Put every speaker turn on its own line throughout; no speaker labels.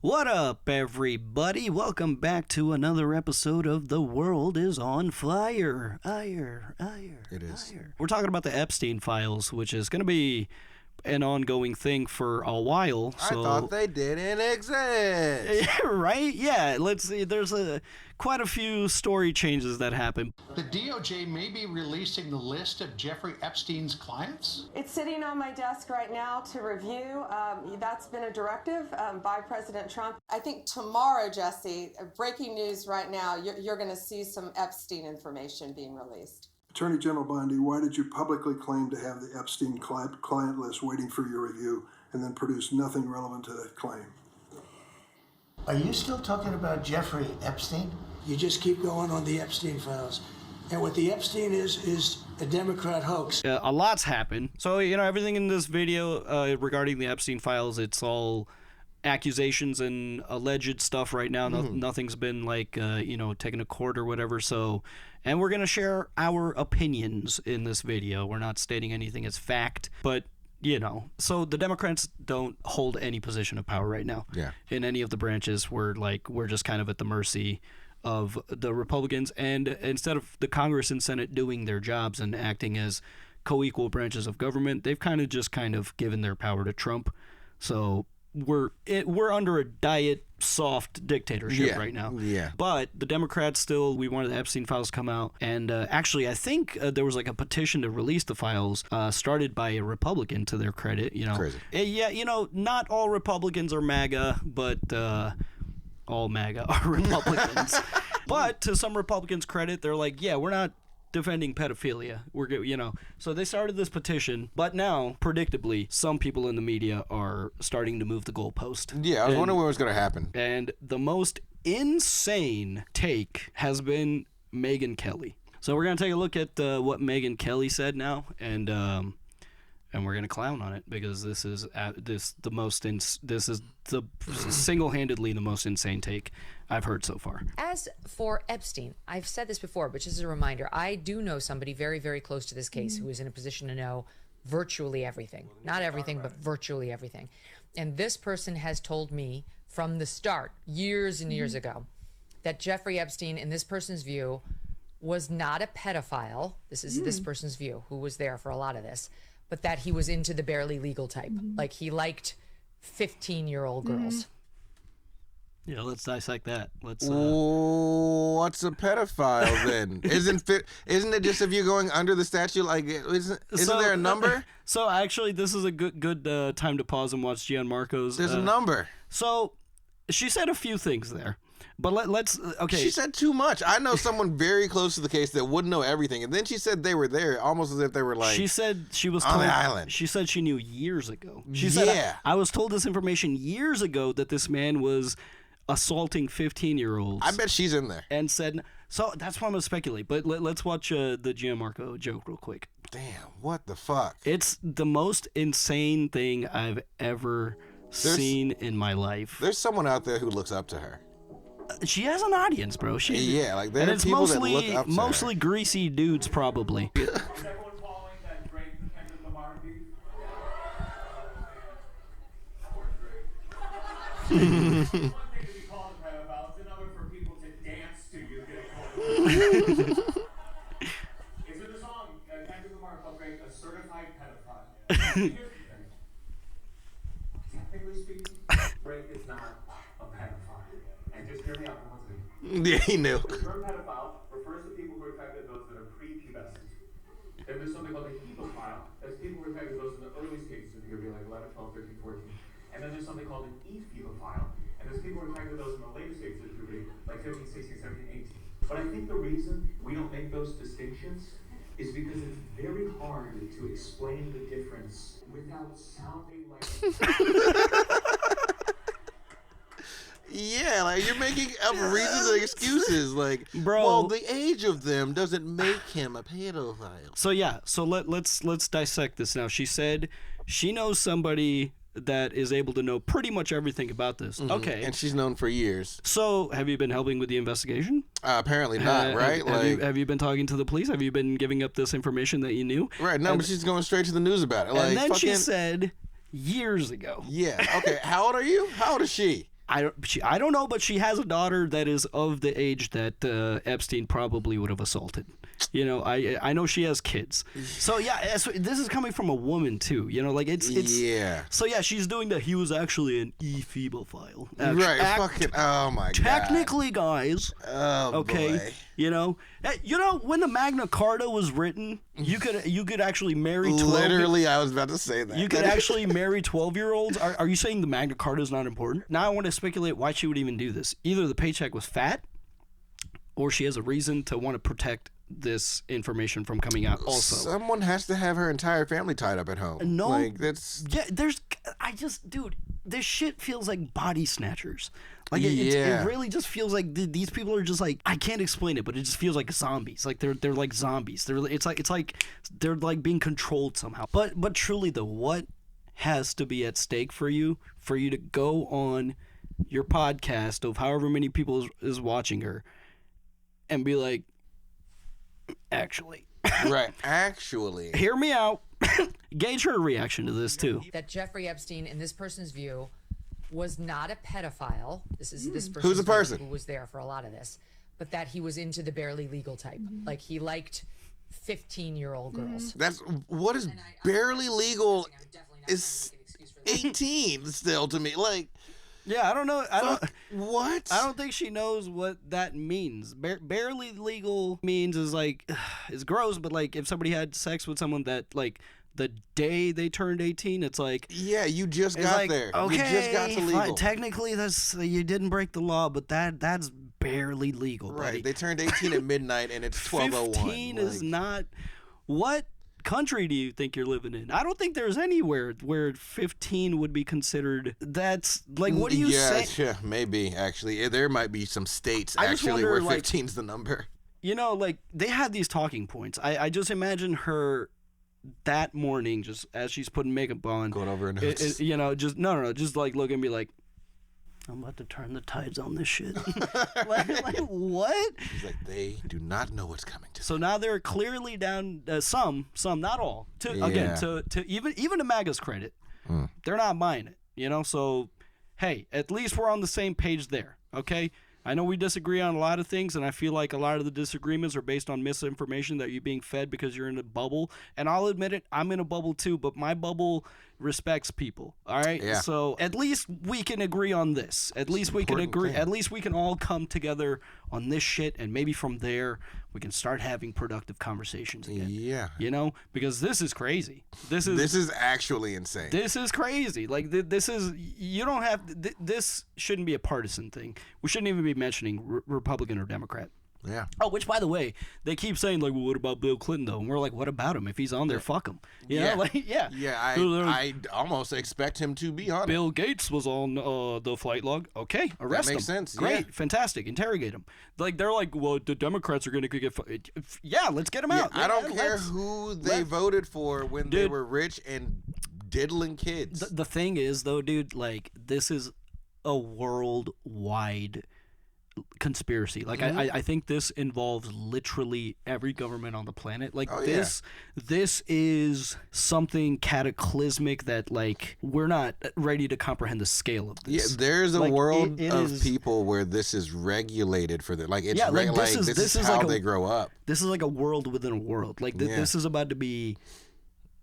What up, everybody? Welcome back to another episode of The World is on Fire.
It is.
We're talking about the Epstein files, which is going to be an ongoing thing for a while. So...
I thought they didn't exist.
Right? Yeah. Let's see. There's quite a few story changes that happen.
The DOJ may be releasing the list of Jeffrey Epstein's clients?
It's sitting on my desk right now to review. That's been a directive by President Trump. I think tomorrow, Jesse, breaking news right now, you're going to see some Epstein information being released.
Attorney General Bondi, why did you publicly claim to have the Epstein client list waiting for your review and then produce nothing relevant to that claim?
Are you still talking about Jeffrey Epstein? You just keep going on the Epstein files. And what the Epstein is a Democrat hoax.
A lot's happened. So, everything in this video regarding the Epstein files, it's all accusations and alleged stuff right now. Nothing's been taken to court or whatever. So, and we're going to share our opinions in this video. We're not stating anything as fact, but so the Democrats don't hold any position of power right now.
Yeah.
In any of the branches, we're just kind of at the mercy of the Republicans, and instead of the Congress and Senate doing their jobs and acting as co-equal branches of government, they've kind of given their power to Trump. So we're under a diet soft dictatorship right now.
Yeah.
But the Democrats we wanted the Epstein files come out, and actually I think there was a petition to release the files started by a Republican, to their credit.
Crazy.
Yeah, not all Republicans are MAGA, but all MAGA are Republicans. But to some Republicans' credit, they're like, yeah, we're not defending pedophilia. We're good, So they started this petition, but now, predictably, some people in the media are starting to move the goalpost.
Yeah, I was wondering what was going to happen.
And the most insane take has been Megyn Kelly. So we're going to take a look at what Megyn Kelly said now, and we're going to clown on it because this is single-handedly the most insane take I've heard so far.
As for Epstein, I've said this before, but just as a reminder, I do know somebody very, very close to this case who is in a position to know virtually everything. Not everything, but virtually everything. And this person has told me from the start, years and years ago, that Jeffrey Epstein, in this person's view, was not a pedophile. This is this person's view, who was there for a lot of this, but that he was into the barely legal type. Like he liked 15-year-old girls.
Yeah, let's dissect that.
What's a pedophile then? Isn't it just if you're going under the statute? Like, isn't there a number?
So actually, this is a good time to pause and watch Gianmarco's.
There's a number.
So she said a few things there. But let's okay.
She said too much. I know someone very close to the case that wouldn't know everything, and then she said they were there, almost as if they were like.
She said she was
on
told,
the island.
She said she knew years ago. She said, I was told this information years ago that this man was assaulting 15-year-olds.
I bet she's in there.
And said so. That's why I'm gonna speculate. But let's watch the Gianmarco joke real quick.
Damn, what the fuck?
It's the most insane thing I've ever seen in my life.
There's someone out there who looks up to her.
She has an audience, bro.
There are people that look up to
mostly
her.
Greasy dudes, probably.
Is everyone following that great Kendrick Lamar beat? One thing to be called a pedophile, it's another for people to dance to you getting called. It's in the song Kendrick Lamar called a certified pedophile. Here's the thing. Technically speaking, Drake is not a pedophile. And just hear me out for 1 second.
Yeah, he knew.
The term pedophile refers to people who are affected those that are prepubescent. Then there's something called a hemophile. That's people who are affected those in the early stages of puberty, like 11, 12, 13, 14. And then there's something called an ephebophile. And there's people who are affected those in the later stages of puberty, like 15, 16, 17, 18. But I think the reason we don't make those distinctions is because it's very hard to explain the difference without sounding like
Yeah, like you're making up reasons and excuses, like,
bro.
Well, the age of them doesn't make him a pedophile.
So yeah, let's dissect this now. She said she knows somebody that is able to know pretty much everything about this. Mm-hmm. Okay,
and she's known for years.
So have you been helping with the investigation?
Apparently not, right?
Have you been talking to the police? Have you been giving up this information that you knew?
Right. No, but she's going straight to the news about it. Like,
and then she said years ago.
Yeah. Okay. How old are you? How old is she?
I don't know, but she has a daughter that is of the age that Epstein probably would have assaulted. You know, I know she has kids. So yeah, this is coming from a woman too. You know, like it's
yeah.
So yeah, she's doing that. He was actually an e-phebophile.
Right. Fucking. Oh my god.
Technically, guys.
Oh
okay.
boy.
You know, when the Magna Carta was written, you could actually marry 12.
Literally, I was about to say that.
You could actually marry 12-year-olds. Are you saying the Magna Carta is not important? Now I want to speculate why she would even do this. Either the paycheck was fat, or she has a reason to want to protect this information from coming out also.
Someone has to have her entire family tied up at home.
No.
Like, that's...
Yeah, dude, this shit feels like body snatchers. Like,
yeah.
it really just feels like these people are just like, I can't explain it, but it just feels like zombies. Like, they're like zombies. It's like they're like being controlled somehow. But truly, though, what has to be at stake for you to go on your podcast of however many people is watching her and be like, actually.
Right, actually.
Hear me out. Gauge her reaction to this, too.
That Jeffrey Epstein, in this person's view, was not a pedophile. This is this person's
Who's the person
who was there for a lot of this, but that he was into the barely legal type. Like, he liked 15-year-old girls.
That's what is barely legal is 18 still to me. Like,
yeah, I don't know.
What?
I don't think she knows what that means. Barely legal means is like, it's gross, but like if somebody had sex with someone that like the day they turned 18, it's like,
yeah, you just got
like,
there.
Okay,
you just got to legal.
Fine. Technically, you didn't break the law, but that's barely legal.
Right.
Buddy.
They turned 18 at midnight, and it's 12:01.
15 is not. What country do you think you're living in? I don't think there's anywhere where 15 would be considered. That's like, what do you say?
Yeah, maybe actually. There might be some states
I just
actually
wonder,
where 15's the number.
You know, like they had these talking points. I just imagine her that morning, just as she's putting makeup on,
going over her notes.
You know, just no, just like look and be like, I'm about to turn the tides on this shit. like what?
He's like, they do not know what's coming to them.
So now they're clearly down. Some, not all. Again, to even to MAGA's credit, they're not buying it. You know, so hey, at least we're on the same page there. Okay. I know we disagree on a lot of things, and I feel like a lot of the disagreements are based on misinformation that you're being fed because you're in a bubble. And I'll admit it, I'm in a bubble too, but my bubble respects people. All right?
Yeah.
So at least we can agree on this. At least we can agree. At least we can all come together on this shit, and maybe from there we can start having productive conversations again.
Yeah.
You know? Because this is crazy. This is
actually insane.
This is crazy. Like, this is, you don't have, this shouldn't be a partisan thing. We shouldn't even be mentioning Republican or Democrat.
Yeah.
Oh, which, by the way, they keep saying, like, well, what about Bill Clinton, though? And we're like, what about him? If he's on there, fuck him. You know? Like, yeah.
Yeah, I almost expect him to be on
Bill Gates was on the flight log. Okay, arrest him.
That makes sense.
Great,
yeah.
Fantastic. Interrogate him. Like, they're like, well, the Democrats are going to get... Yeah, let's get him out.
I don't care who they voted for when they were rich and diddling kids.
The thing is, though, dude, like, this is a worldwide conspiracy. Like, I think this involves literally every government on the planet. Like, this is something cataclysmic that, like, we're not ready to comprehend the scale of this.
Yeah, there's a world of people where this is regulated for them. Like, it's this is how like they grow up.
This is like a world within a world. Like, this is about to be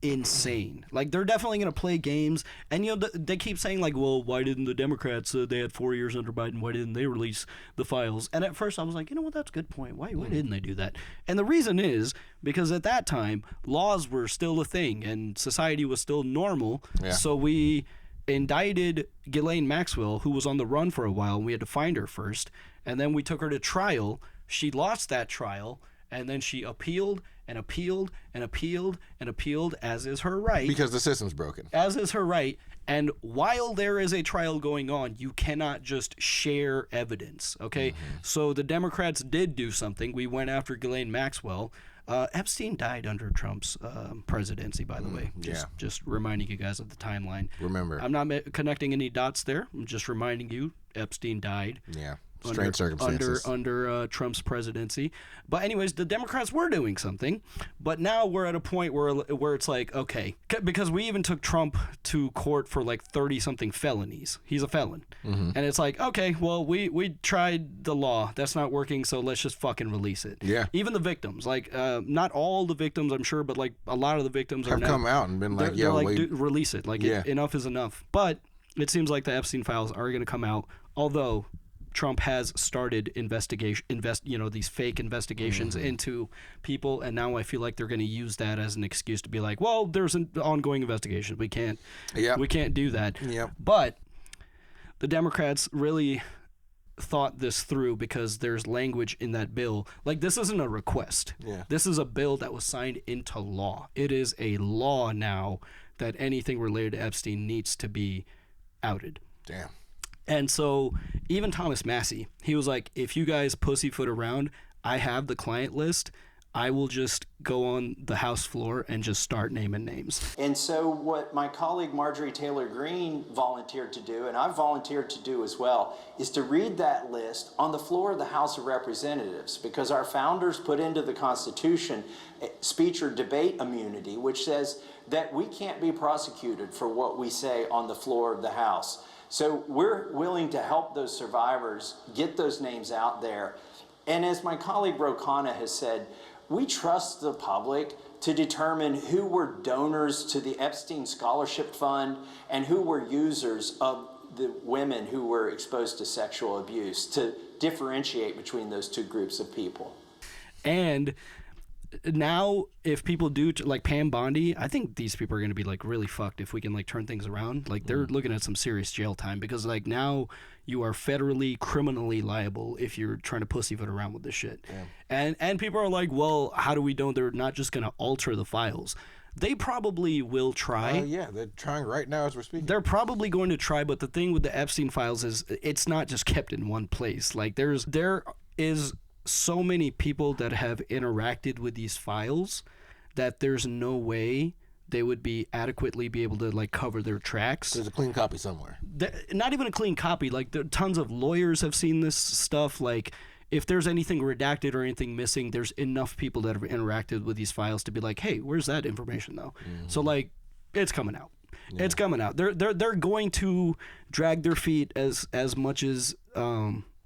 insane. Like, they're definitely going to play games, and you know, they keep saying, like, well, why didn't the Democrats, they had 4 years under Biden, why didn't they release the files? And at first I was like, you know what, that's a good point. Why didn't they do that? And the reason is because at that time laws were still a thing and society was still normal. So we indicted Ghislaine Maxwell, who was on the run for a while, and we had to find her first, and then we took her to trial. She lost that trial, and then she appealed and appealed and appealed and appealed, as is her right.
Because the system's broken.
As is her right. And while there is a trial going on, you cannot just share evidence, okay? So the Democrats did do something. We went after Ghislaine Maxwell. Epstein died under Trump's presidency, by the way. Just reminding you guys of the timeline.
Remember.
I'm not connecting any dots there. I'm just reminding you, Epstein died.
Yeah. Strange circumstances.
under Trump's presidency. But anyways, the Democrats were doing something, but now we're at a point where it's like, okay, because we even took Trump to court for like 30-something felonies. He's a felon. And it's like, okay, well, we tried the law. That's not working, so let's just fucking release it.
Yeah.
Even the victims, like not all the victims, I'm sure, but like a lot of the victims
have come out and been like,
they're like,
wait.
release it. Like, enough is enough. But it seems like the Epstein files are going to come out, although Trump has started these fake investigations into people, and now I feel like they're going to use that as an excuse to be like, well, there's an ongoing investigation. We can't do that.
Yep.
But the Democrats really thought this through because there's language in that bill. Like, this isn't a request.
Yeah.
This is a bill that was signed into law. It is a law now that anything related to Epstein needs to be outed.
Damn.
And so even Thomas Massey, he was like, if you guys pussyfoot around, I have the client list. I will just go on the House floor and just start naming names.
And so what my colleague Marjorie Taylor Greene volunteered to do, and I've volunteered to do as well, is to read that list on the floor of the House of Representatives, because our founders put into the Constitution speech or debate immunity, which says that we can't be prosecuted for what we say on the floor of the House. So we're willing to help those survivors get those names out there. And as my colleague Rokana has said, we trust the public to determine who were donors to the Epstein Scholarship Fund and who were users of the women who were exposed to sexual abuse, to differentiate between those two groups of people.
And now if people do like Pam Bondi, I think these people are going to be like really fucked if we can like turn things around. Like they're looking at some serious jail time, because like now you are federally criminally liable if you're trying to pussyfoot around with this shit. Yeah. And people are like, well, how do we know they're not just going to alter the files? They probably will try.
Yeah, they're trying right now as we're speaking.
They're probably going to try, but the thing with the Epstein files is it's not just kept in one place. Like there is so many people that have interacted with these files that there's no way they would be adequately be able to like cover their tracks.
There's a clean copy somewhere.
Not even a clean copy. Like tons of lawyers have seen this stuff. Like if there's anything redacted or anything missing, there's enough people that have interacted with these files to be like, hey, where's that information though? So like it's coming out. Yeah. It's coming out. They're going to drag their feet as much as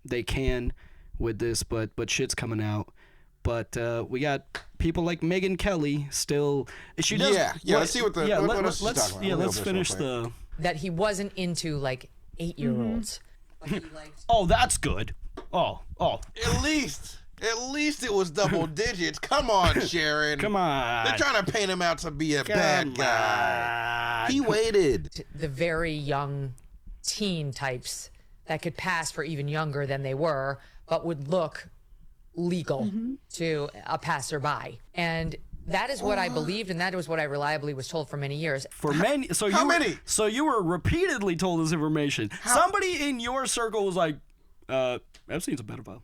they can with this, but shit's coming out. But we got people like Megyn Kelly still. She does.
Yeah. Let's see what the. What else
let's
she's talking about.
Let's finish the.
That he wasn't into like 8-year-olds.
Oh, that's good. Oh.
At least it was double digits. Come on, Sharon.
Come on.
They're trying to paint him out to be a bad guy. He waited.
The very young teen types that could pass for even younger than they were, but would look legal to a passerby. And that is what I believed, and that was what I reliably was told for many years.
For many, so
how
you
many?
So you were repeatedly told this information. Somebody in your circle was like, Epstein's a pedophile.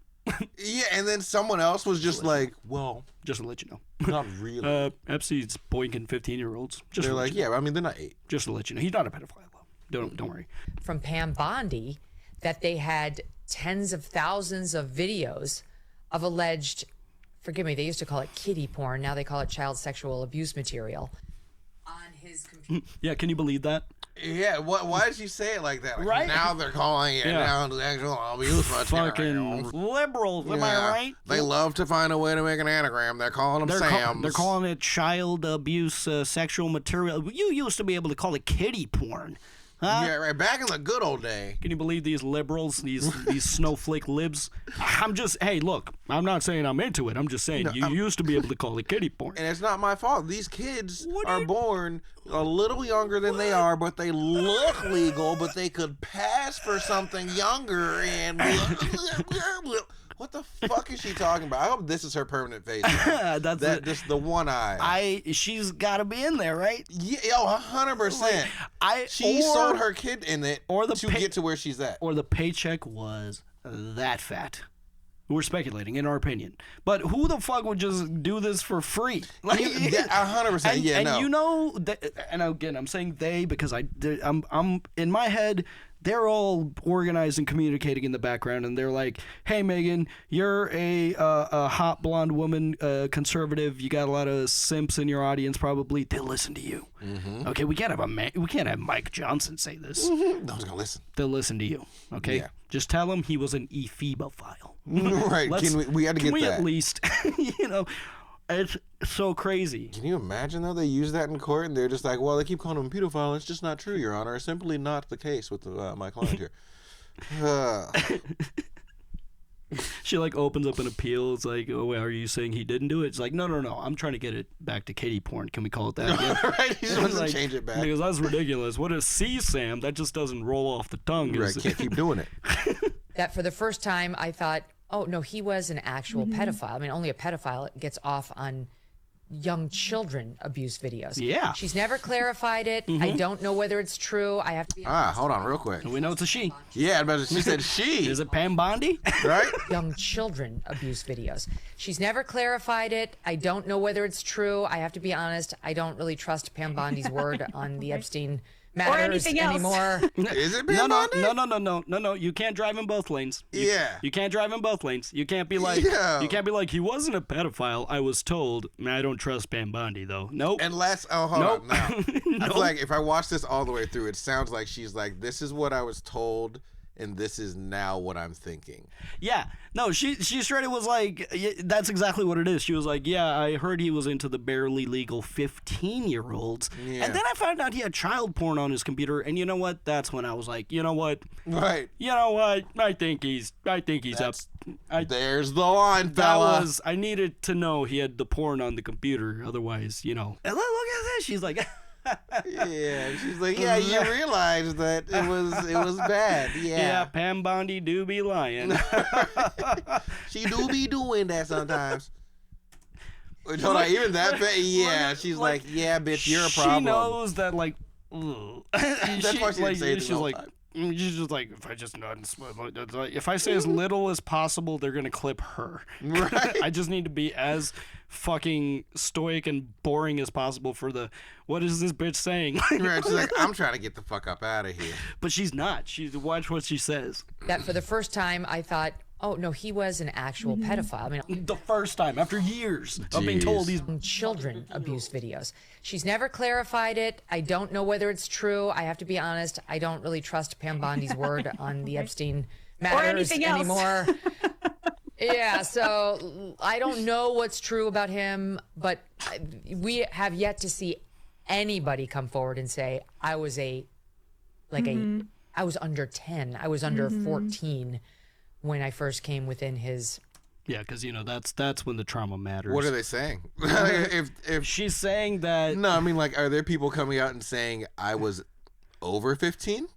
Yeah, and then someone else was just like, well,
just to let you know.
Not really.
Epstein's boinking 15-year-olds.
They're like, yeah, I mean, they're not 8.
Just to let you know. He's not a pedophile, though. Don't worry.
From Pam Bondi, that they had tens of thousands of videos of alleged, forgive me, they used to call it kiddie porn. Now they call it child sexual abuse material on his computer.
Yeah, can you believe that?
Yeah, why did you say it like that? Like,
right?
Now they're calling it now sexual abuse material.
Fucking liberals, am I right?
They love to find a way to make an anagram. They're calling them Sams.
They're calling it child abuse sexual material. You used to be able to call it kiddie porn. Huh?
Yeah, right. Back in the good old day.
Can you believe these liberals, these snowflake libs? Hey, look, I'm not saying I'm into it. I'm just saying you used to be able to call it kiddie porn.
And it's not my fault. These kids are born a little younger than they are, but they look legal, but they could pass for something younger. And what the fuck is she talking about? I hope this is her permanent face. Just the one eye.
She's got to be in there, right?
Yeah, 100%. She sold her kid in it to get to where she's at.
Or the paycheck was that fat. We're speculating, in our opinion. But who the fuck would just do this for free? Like,
100%.
And you know, and again, I'm saying they because I'm in my head. they're all organized and communicating in the background, and they're like, "Hey, Megyn, you're a hot blonde woman, conservative. You got a lot of simps in your audience, probably. They'll listen to you. Okay, we can't have Mike Johnson say this.
No one's gonna listen.
They'll listen to you. Okay, just tell them he was an ephebophile.
Right? We got to get that.
Can we at least, It's so crazy.
Can you imagine, though, they use that in court and they're just like, well, they keep calling him a pedophile. It's just not true, Your Honor. It's simply not the case with my client here.
She like opens up an appeal. It's like, oh, are you saying he didn't do it? It's like, no. I'm trying to get it back to kiddie porn. Can we call it that again?
Right? He just wants to change it back.
Because that's ridiculous. What is C-Sam? That just doesn't roll off the tongue.
Right, can't keep doing it.
That for the first time, I thought, oh, no, he was an actual
Mm-hmm.
pedophile. I mean, only a pedophile gets off on young children abuse videos.
Yeah.
She's never clarified it. I don't know whether it's true. I have to be honest.
Hold on real quick.
We know it's a she.
Yeah, but she said she.
Is it Pam Bondi?
Right?
Young children abuse videos. She's never clarified it. I don't know whether it's true. I have to be honest. I don't really trust Pam Bondi's word on the Epstein matters anymore.
Is it Pam Bondi?
No. You can't drive in both lanes. You can't drive in both lanes. You can't be like, he wasn't a pedophile. I was told. I don't trust Pam Bondi though. Nope.
And hold on. Now, I feel like if I watch this all the way through, it sounds like she's like, this is what I was told, and this is now what I'm thinking.
Yeah. No, she straight up was like, that's exactly what it is. She was like, yeah, I heard he was into the barely legal 15-year-olds.
Yeah.
And then I found out he had child porn on his computer. And you know what? That's when I was like, you know what?
Right.
You know what? I think he's up.
There's the line, fella.
I needed to know he had the porn on the computer. Otherwise, And look at this. She's like...
Yeah, she's like, yeah, you realize that it was bad. Yeah,
Pam Bondi do be lying.
She do be doing that sometimes. Hold on, even that bad? Yeah, she's like, yeah, bitch, you're a problem.
She knows that, like,
that's why she didn't say anything all the time.
She's just like, if I say as little as possible, they're gonna clip her.
Right.
I just need to be as fucking stoic and boring as possible for the what is this bitch saying?
Right. She's like, I'm trying to get the fuck up out of here.
But she's not. Watch what she says.
That for the first time, I thought, oh, no, he was an actual pedophile. I mean,
the first time after years of being told these
children abuse videos. She's never clarified it. I don't know whether it's true. I have to be honest. I don't really trust Pam Bondi's word on the Epstein matters anymore. Yeah, so I don't know what's true about him, but we have yet to see anybody come forward and say, I was I was under 10. I was under 14 when I first came within his...
Yeah, because, that's when the trauma matters.
What are they saying? if
she's saying that...
No, I mean, like, are there people coming out and saying, I was over 15?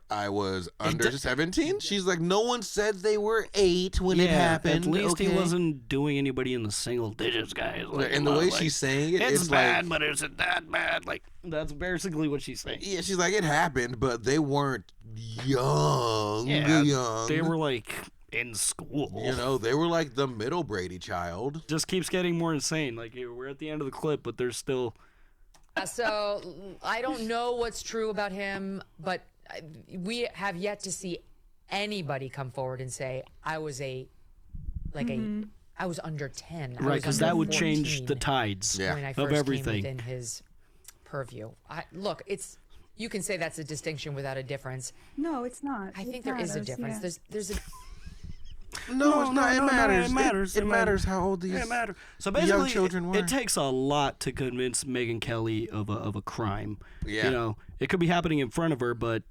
I was under 17? She's like, no one said they were 8 when it happened.
At least he wasn't doing anybody in the single digits, guys.
Like, and the way she's saying it,
it's bad,
like,
but isn't that bad? Like, that's basically what she's saying.
Yeah, she's like, it happened, but they weren't young.
They were like... in school.
They were like the middle Brady child.
Just keeps getting more insane. Like, we're at the end of the clip, but there's still...
So, I don't know what's true about him, but we have yet to see anybody come forward and say, I was I was under 10.
Right, because that would change the tides
when I
of
first
everything.
came within his purview. Look, you can say that's a distinction without a difference.
No, it's not.
I think there is a difference.
Yeah.
There's a...
No, it's not. It matters.
It matters.
It matters how old these
So basically,
young children were.
It takes a lot to convince Megyn Kelly of a crime.
Yeah.
It could be happening in front of her, but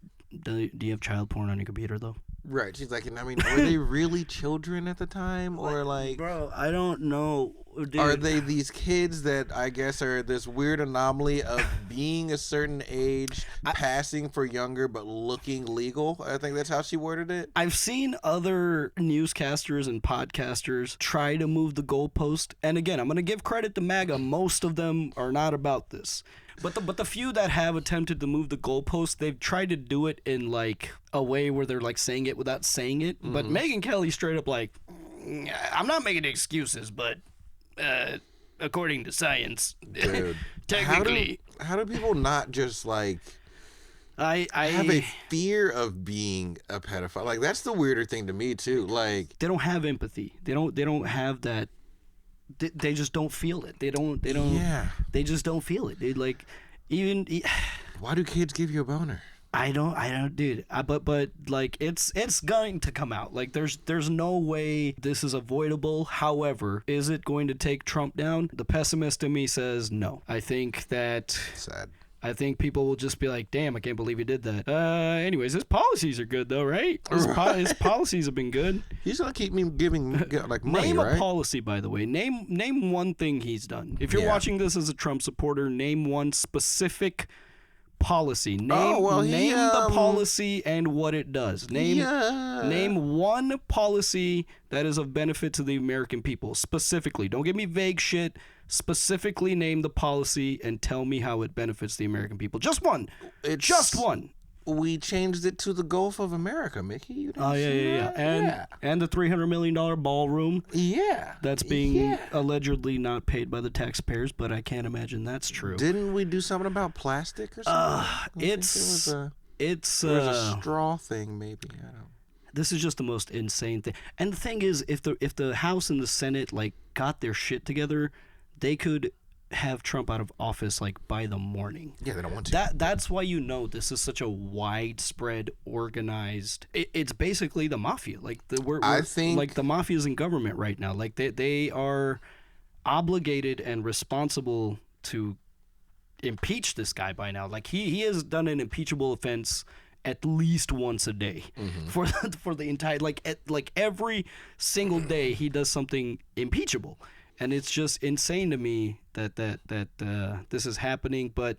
do you have child porn on your computer, though?
Right. She's like, I mean, were they really children at the time? Or like...
Bro, I don't know. Dude.
Are they these kids that I guess are this weird anomaly of being a certain age, passing for younger, but looking legal? I think that's how she worded it.
I've seen other newscasters and podcasters try to move the goalpost. And again, I'm going to give credit to MAGA. Most of them are not about this. But the few that have attempted to move the goalpost, they've tried to do it in like a way where they're like saying it without saying it. Mm-hmm. But Megyn Kelly straight up like, I'm not making excuses, but according to science,
dude,
technically,
how do people not just like
I
have a fear of being a pedophile. Like, that's the weirder thing to me too. Like,
they don't have empathy. They don't have that. They just don't feel it. They don't. Yeah. They just don't feel it. They like even.
Why do kids give you a boner?
I don't, dude. But like it's going to come out. Like there's no way this is avoidable. However, is it going to take Trump down? The pessimist in me says no. I think that
sad.
I think people will just be like, damn, I can't believe he did that. Anyways, his policies are good though, right? His policies have been good.
He's gonna keep me giving like money,
name
right?
a policy, by the way. Name one thing he's done. If you're watching this as a Trump supporter, name one specific policy. Name the policy and what it does. Name one policy that is of benefit to the American people specifically. Don't give me vague shit. Specifically name the policy and tell me how it benefits the American people. Just one. Just one.
We changed it to the Gulf of America, Mickey. You didn't see that?
And the $300 million ballroom.
Yeah.
That's being allegedly not paid by the taxpayers, but I can't imagine that's true.
Didn't we do something about plastic or something?
It's
there was a straw thing, maybe. I don't.
This is just the most insane thing. And the thing is, if the House and the Senate like got their shit together, they could have Trump out of office like by the morning.
Yeah, they don't want to.
That's why this is such a widespread, organized. It's basically the mafia. Like I think like the mafia's in government right now. Like they are obligated and responsible to impeach this guy by now. Like he has done an impeachable offense at least once a day for the entire like every single day he does something impeachable. And it's just insane to me that this is happening. But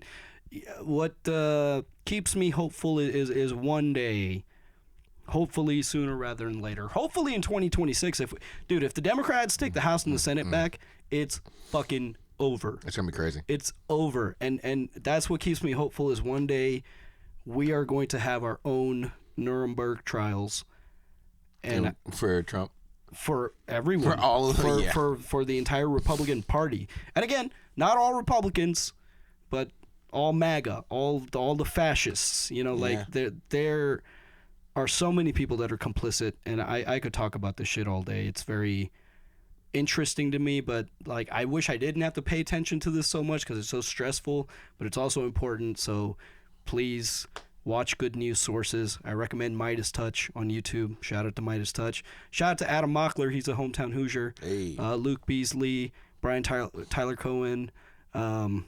what keeps me hopeful is one day, hopefully sooner rather than later, hopefully in 2026. If the Democrats take the House and the Senate back, it's fucking over.
It's gonna be crazy.
It's over, and that's what keeps me hopeful is one day we are going to have our own Nuremberg trials, and
for Trump.
For everyone,
for all of them,
for the entire Republican Party, and again, not all Republicans, but all MAGA, all the fascists. There are so many people that are complicit, and I could talk about this shit all day. It's very interesting to me, but like I wish I didn't have to pay attention to this so much because it's so stressful, but it's also important. So please. Watch good news sources. I recommend Midas Touch on YouTube. Shout out to Midas Touch. Shout out to Adam Mockler. He's a hometown Hoosier.
Hey.
Luke Beasley, Brian Tyler Cohen, and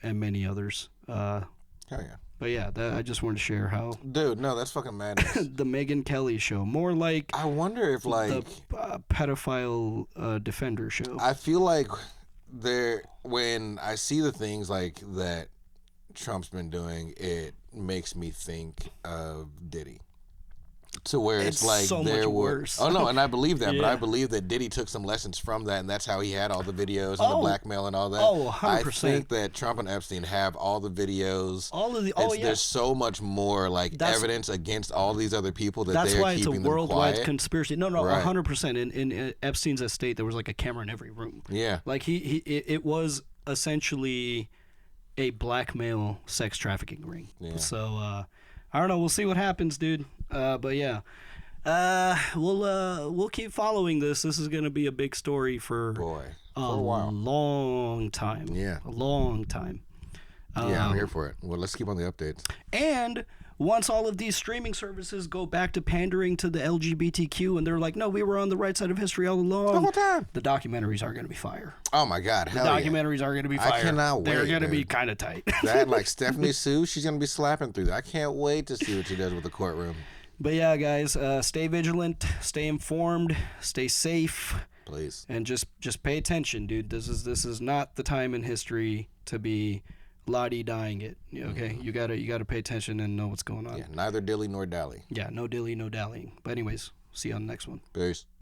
many others.
Hell yeah.
But yeah, I just wanted to share how.
Dude, no, that's fucking madness.
The Megyn Kelly show. More like.
I wonder if like.
The pedophile defender show.
I feel like when I see the things like that Trump's been doing, it makes me think of Diddy. To where it's like
so
there
much
were
worse.
Oh no, and I believe that,
Yeah.
but I believe that Diddy took some lessons from that, and that's how he had all the videos and the blackmail and all that.
100%.
I think that Trump and Epstein have all the videos. There's so much more evidence against all these other people that
that's
they're
why it's a
keeping them
worldwide
quiet.
conspiracy. No,
Right.
100%. In Epstein's estate, there was like a camera in every room.
Yeah.
Like it was essentially a blackmail sex trafficking ring.
Yeah.
So I don't know. We'll see what happens, dude. But yeah, we'll keep following this. This is gonna be a big story for
a while.
Long time.
Yeah.
A long time.
Yeah, I'm here for it. Well, let's keep on the updates.
And once all of these streaming services go back to pandering to the LGBTQ and they're like, no, we were on the right side of history all along.
The whole time.
The documentaries are going to be fire.
Oh my God, hell
The documentaries are going to be fire.
I cannot wait.
They're going to
dude.
be kind of tight.
That, like Stephanie Sue, she's going to be slapping through that. I can't wait to see what she does with the courtroom.
But yeah, guys, stay vigilant, stay informed, stay safe.
Please.
And just pay attention, dude. This is not the time in history to be la-di-dying it. Okay? You gotta pay attention and know what's going on.
Yeah, neither dilly nor dally.
Yeah, no dilly, no dallying. But anyways, see you on the next one.
Peace.